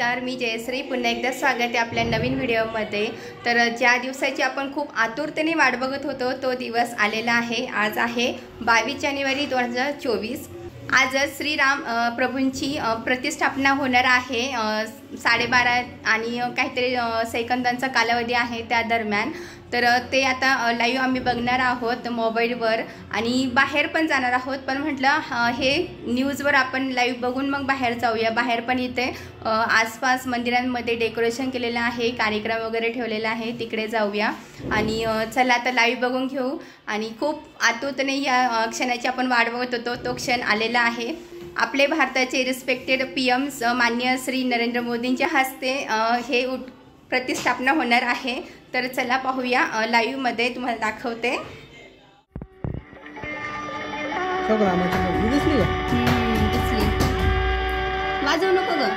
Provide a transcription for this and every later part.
नमस्कार, मी जयश्री. पुन्हा एकदा स्वागत आहे आपल्या नवीन व्हिडिओमध्ये. तर ज्या दिवसाची आपण खूप आतुरतेने वाट बघत होतो तो दिवस आलेला आहे. आज आहे 22 जानेवारी 2024. आजच श्रीराम प्रभूंची प्रतिष्ठापना होणार आहे. 12:30 आणि काहीतरी सेकंदांचा कालावधी आहे त्या दरम्यान. तर ते आता लाईव्ह आम्ही बघणार आहोत मोबाईलवर आणि बाहेर पण जाणार आहोत. पण म्हटलं हे न्यूजवर आपण लाईव्ह बघून मग बाहेर जाऊया. बाहेर पण इथे आसपास मंदिरांमध्ये डेकोरेशन केलेलं आहे, कार्यक्रम वगैरे ठेवलेला आहे, तिकडे जाऊया. आणि चला आता लाईव्ह बघून घेऊ. आणि खूप आतुरतेने या क्षणाची आपण वाट बघत होतो, तो क्षण आलेला आहे. आपले भारताचे रिस्पेक्टेड PM माननीय श्री नरेंद्र मोदींच्या हस्ते हे प्रतिष्ठापना होणार आहे. तर चला पाहूया, लाईव्हमध्ये तुम्हाला दाखवते. दिसली वाजवू नको ग.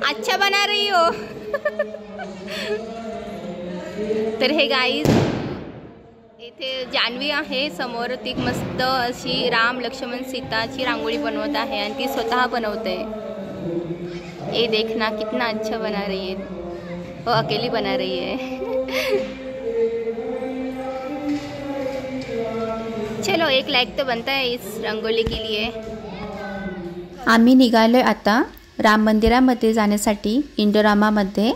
अच्छा बना रही हो. तर हे गाईज इथे जान्हवी आहे समोर. ती मस्त अशी राम लक्ष्मण सीताची रांगोळी बनवत आहे आणि ती स्वतः बनवते. ये देखना कितना अच्छा बना रही है. वो अकेली बना रही है. चलो एक लाइक तो बनता है इस रंगोली के लिए. आम्ही निघालोय आता राम मंदिरामध्ये जाण्यासाठी इंडोरामामध्ये.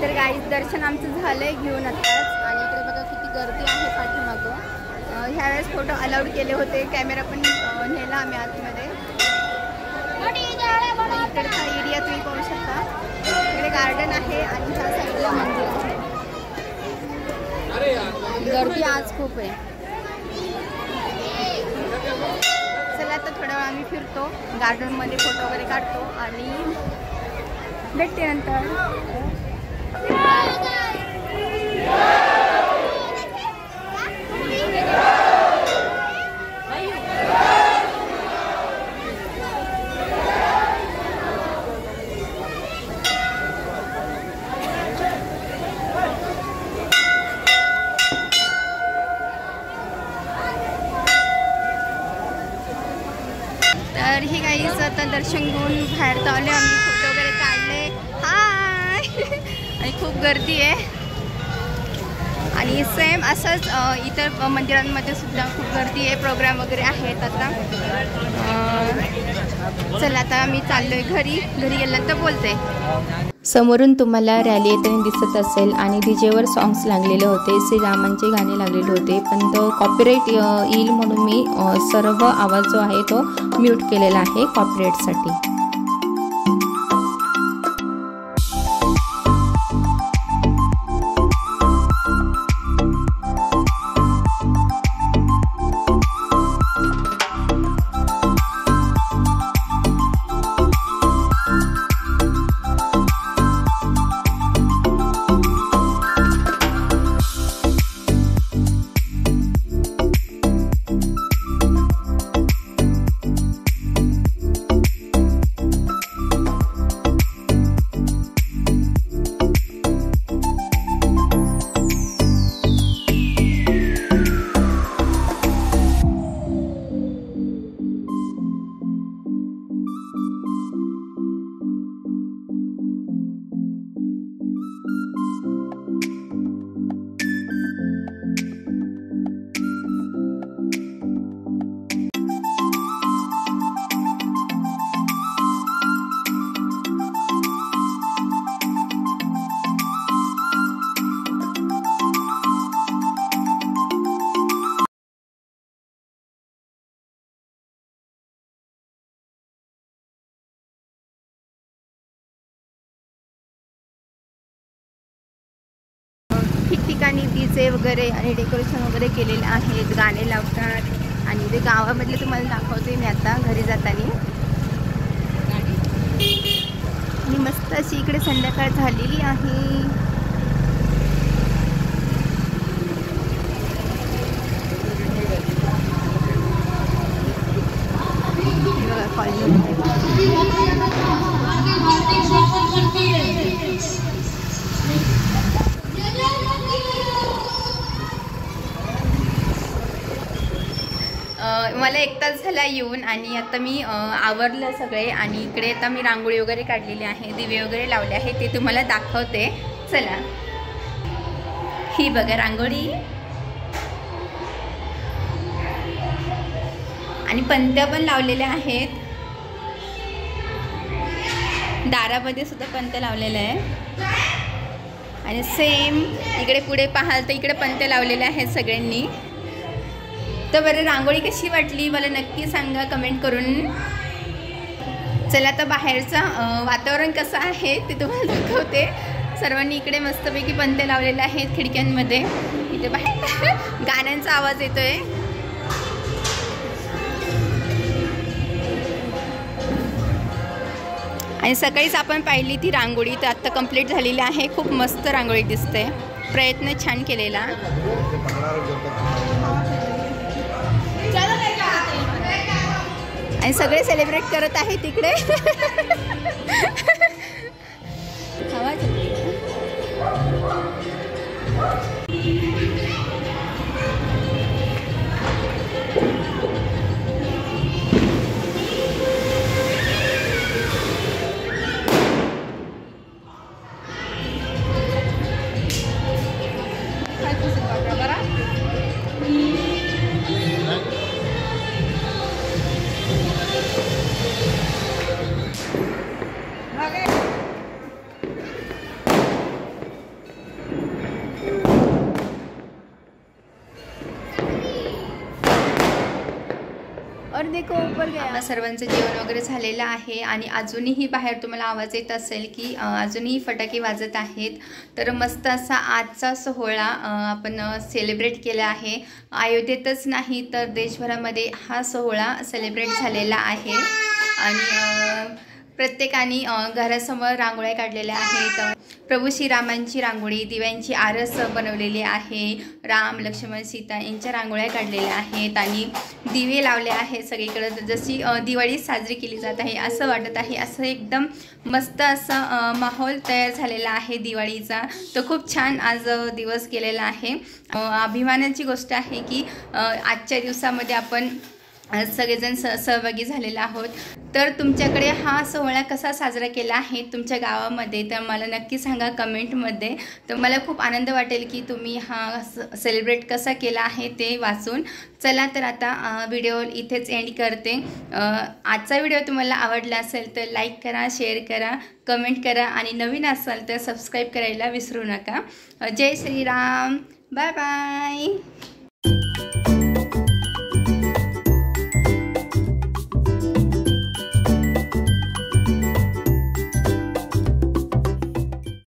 तर गाईस दर्शन आमचं झालंय घेऊन आत्ताच आणि इकडे बघा किती गर्दी आहे पाठीमागं। ह्यावेळेस फोटो अलाउड केले होते, कॅमेरा पण नेला आम्ही आतमध्ये। इकडचा एरिया तुम्ही पाहू शकता, इकडे गार्डन आहे आणि ह्या साईडला मंदिर आहे। गर्दी आज खूप आहे। चला आता थोडा वेळ आम्ही फिरतो गार्डनमध्ये, फोटो वगैरे काढतो आणि भेटते नंतर। तर ही गाईज आता दर्शन घेऊन बाहेर आले आम्ही, फोटो वगैरे काढले। हाय आणि खूप गर्दी आहे आणि सेम असंच इतर मंदिरांमध्ये सुद्धा खूप गर्दी आहे, प्रोग्राम वगैरे आहेत आता। चला आता आम्ही चाललोय घरी गेल्यानंतर बोलते। समोरून तुम्हाला रॅली येताना दिसत असेल आणि डीजेवर सॉंग्स लागलेले होते, श्रीरामांचे गाणे लागलेले होते, पण तो कॉपीराईट येईल म्हणून मी सर्व आवाज जो आहे तो म्यूट केलेला आहे कॉपीराईटसाठी। ठिकठिकाणी डीजे वगैरे आणि डेकोरेशन वगैरे केलेले आहेत, गाणे लावतात आणि ते गावामधले तुम्हाला दाखवते मी आता घरी जाताना। आणि मस्त अशी इकडे संध्याकाळ झालेली आहे। मला 1 तास झाला येऊन आणि आता मी आवरलं सगळे आणि इकडे आता मी रांगोळी वगैरे काढलेली आहे, दिवे वगैरे लावले आहे, ते तुम्हाला दाखवते। चला ही बघा रांगोळी आणि पंत्या पण लावलेल्या आहेत, दारामध्ये सुद्धा पंत्या लावलेल्या आहे आणि सेम इकडे पुढे पाहाल तर इकडे पंत्या लावलेल्या आहेत सगळ्यांनी। तर बरं रांगोळी कशी वाटली मला नक्की सांगा कमेंट करून। चला आता बाहेरचं वातावरण कसं आहे ते तुम्हाला दाखवते। सर्वांनी इकडे मस्तपैकी पंत्या लावलेल्या आहेत खिडक्यांमध्ये, इथे बाहेर गाण्यांचा आवाज येतोय। आणि सकाळीच आपण पाहिली ती रांगोळी, तर आत्ता कंप्लीट झालेली आहे, खूप मस्त रांगोळी दिसते, प्रयत्न छान केलेला। आणि सगळे सेलिब्रेट करत आहेत तिकडे। और देखो ऊपर गया। आपल्या सर्वांचं जेवण वगैरे झालेलं आहे आणि अजूनही बाहेर तुम्हाला आवाज येत असेल की अजूनही फटाके वाजत आहेत। तर मस्त असा आजचा सोहळा आपण सेलिब्रेट केला आहे। अयोध्येतच नाही तर देशभरामध्ये हा सोहळा सेलिब्रेट झालेला आहे आणि प्रत्येकाने घरासमोर रांगोळ्या काढलेल्या आहेत। प्रभू श्रीरामांची रांगोळी, दिव्यांची आरस बनवलेली आहे, राम लक्ष्मण सीता यांच्या रांगोळ्या काढलेल्या आहेत आणि दिवे लावले आहेत सगळीकडे। जशी दिवाळी साजरी केली जात आहे असं वाटत आहे। असं एकदम मस्त असा माहोल तयार झालेला आहे दिवाळीचा। तो खूप छान आज दिवस गेलेला आहे। अभिमानाची गोष्ट आहे की आजच्या दिवसामध्ये आपण सगळेजण सहभागी झालेले आहोत। तर तुमच्याकडे हा सोहळा कसा साजरा केला आहे तुमच्या गावामध्ये तर मला नक्की सांगा कमेंटमध्ये। तर मला खूप आनंद वाटेल की तुम्ही हा सेलिब्रेट कसा केला आहे ते वाचून। चला तर आता व्हिडिओ इथेच एंड करते। आजचा व्हिडिओ तुम्हाला आवडला असेल तर लाईक करा, शेअर करा, कमेंट करा आणि नवीन असाल तर सबस्क्राईब करायला विसरू नका। जय श्रीराम, बाय बाय।